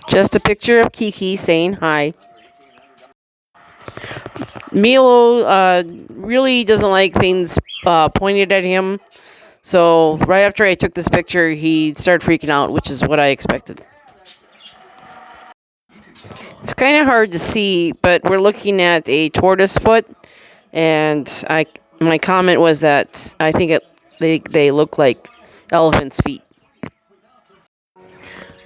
Just a picture of Kiki saying hi. Milo really doesn't like things pointed at him. So right after I took this picture, he started freaking out, which is what I expected. It's kind of hard to see, but we're looking at a tortoise foot, and my comment was that I think they look like elephant's feet.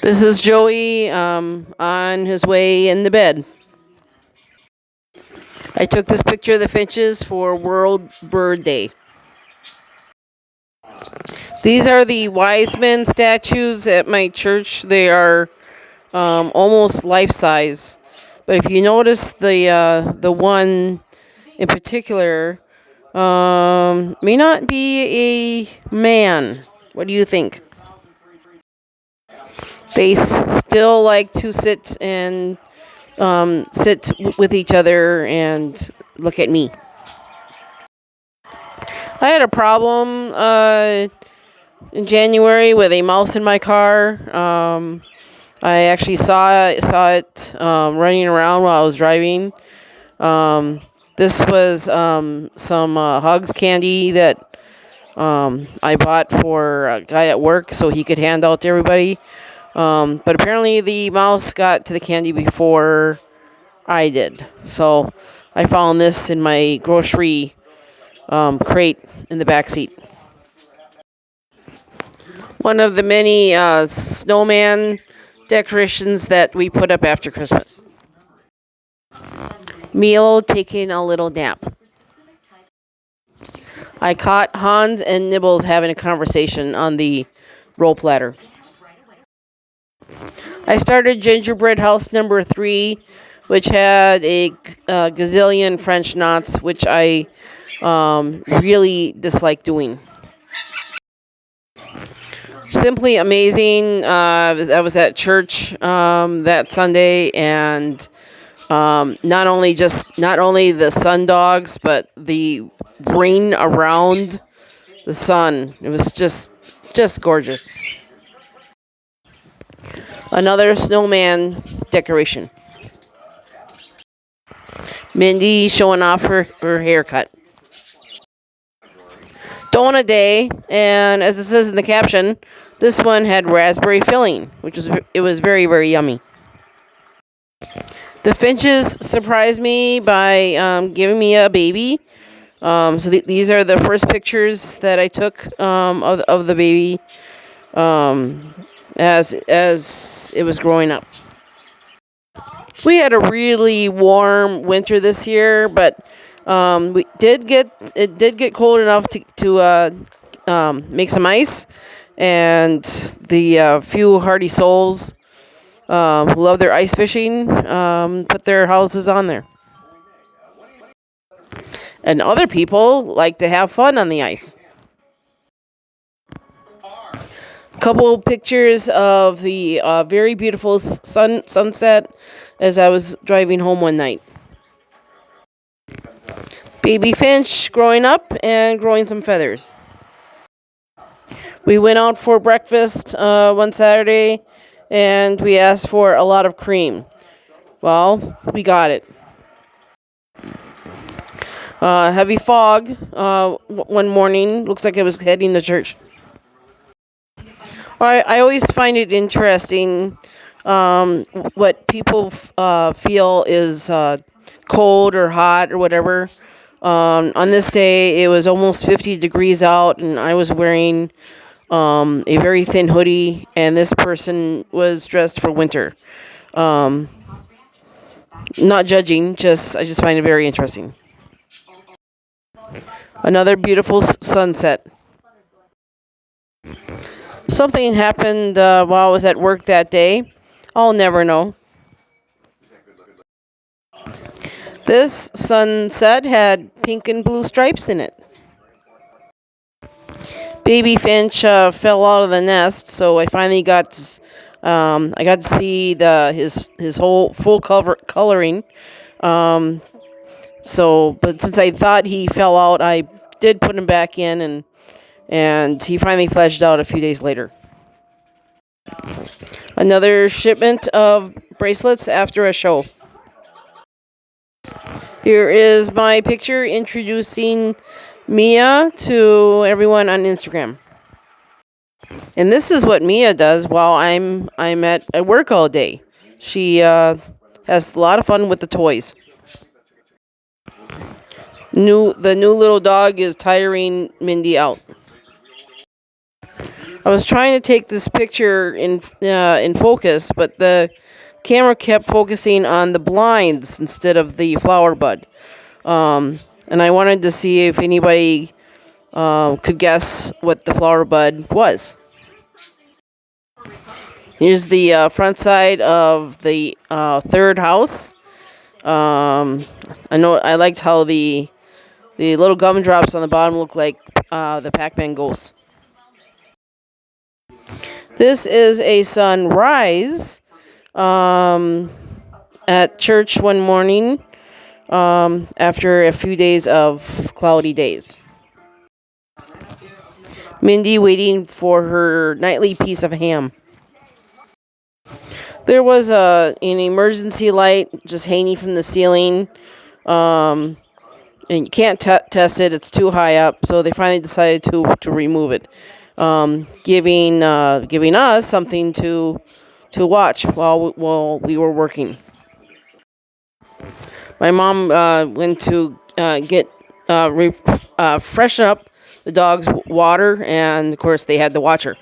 This is Joey on his way in the bed. I took this picture of the finches for World Bird Day. These are the wise men statues at my church. They are almost life size. But if you notice the one in particular may not be a man. What do you think? They still like to sit with each other and look at me. I had a problem in January with a mouse in my car. I actually saw it running around while I was driving. This was some Hugs candy that I bought for a guy at work so he could hand out to everybody. But apparently the mouse got to the candy before I did. So I found this in my grocery crate in the back seat. One of the many snowman decorations that we put up after Christmas. Milo taking a little nap. I caught Hans and Nibbles having a conversation on the rope ladder. I started gingerbread house number 3, which had a gazillion French knots, which I really dislike doing. Simply amazing. I was at church that Sunday, and not only the sun dogs, but the ring around the sun. It was just gorgeous. Another snowman decoration. Mindy showing off her haircut. Donut day, and as it says in the caption, this one had raspberry filling, it was very, very yummy. The finches surprised me by giving me a baby. So these are the first pictures that I took of the baby as it was growing up. We had a really warm winter this year, but it did get cold enough to make some ice, and the few hardy souls who love their ice fishing put their houses on there. And other people like to have fun on the ice. A couple pictures of the very beautiful sunset as I was driving home one night. Baby finch growing up and growing some feathers. We went out for breakfast one Saturday, and we asked for a lot of cream. Well, we got it. Heavy fog one morning. Looks like it was heading to church. I always find it interesting what people feel is cold or hot or whatever. On this day, it was almost 50 degrees out, and I was wearing a very thin hoodie, and this person was dressed for winter. Not judging, I just find it very interesting. Another beautiful sunset. Something happened while I was at work that day. I'll never know. This sunset had pink and blue stripes in it. Baby finch fell out of the nest, so I finally got to see his whole full coloring. But since I thought he fell out, I did put him back in, and he finally fledged out a few days later. Another shipment of bracelets after a show. Here is my picture introducing Mia to everyone on Instagram. And this is what Mia does while I'm at work all day. She has a lot of fun with the toys. The new little dog is tiring Mindy out. I was trying to take this picture in focus, but the camera kept focusing on the blinds instead of the flower bud. And I wanted to see if anybody could guess what the flower bud was. Here's the front side of the third house. I liked how the little gumdrops on the bottom look like the Pac-Man ghosts. This is a sunrise at church one morning after a few days of cloudy days. Mindy waiting for her nightly piece of ham. There was an emergency light just hanging from the ceiling. And you can't test it; it's too high up. So they finally decided to remove it, giving us something to watch while we were working. My mom went to freshen up the dog's water, and of course they had to watch her.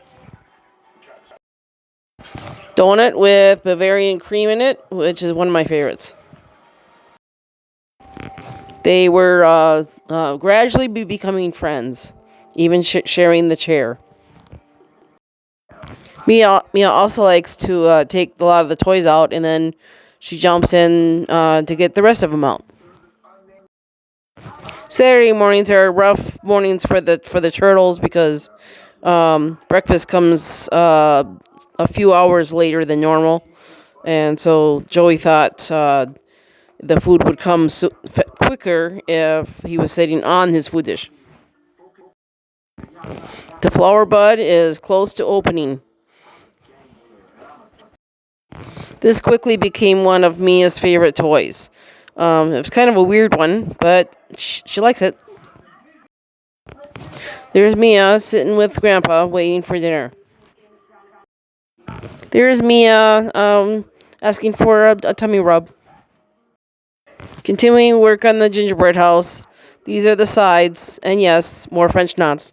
Donut with Bavarian cream in it, which is one of my favorites. They were gradually becoming friends, even sharing the chair. Mia also likes to take a lot of the toys out, and then she jumps in to get the rest of them out. Saturday mornings are rough mornings for the turtles because breakfast comes a few hours later than normal, and so Joey thought the food would come quicker if he was sitting on his food dish. The flower bud is close to opening. This quickly became one of Mia's favorite toys. It was kind of a weird one, but she likes it. There's Mia sitting with Grandpa waiting for dinner. There's Mia asking for a tummy rub. Continuing work on the gingerbread house. These are the sides, and yes, more French knots.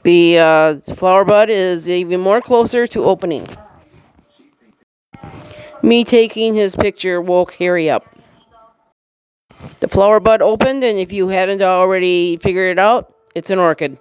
The flower bud is even more closer to opening. Me taking his picture woke Harry up. The flower bud opened, and if you hadn't already figured it out, it's an orchid.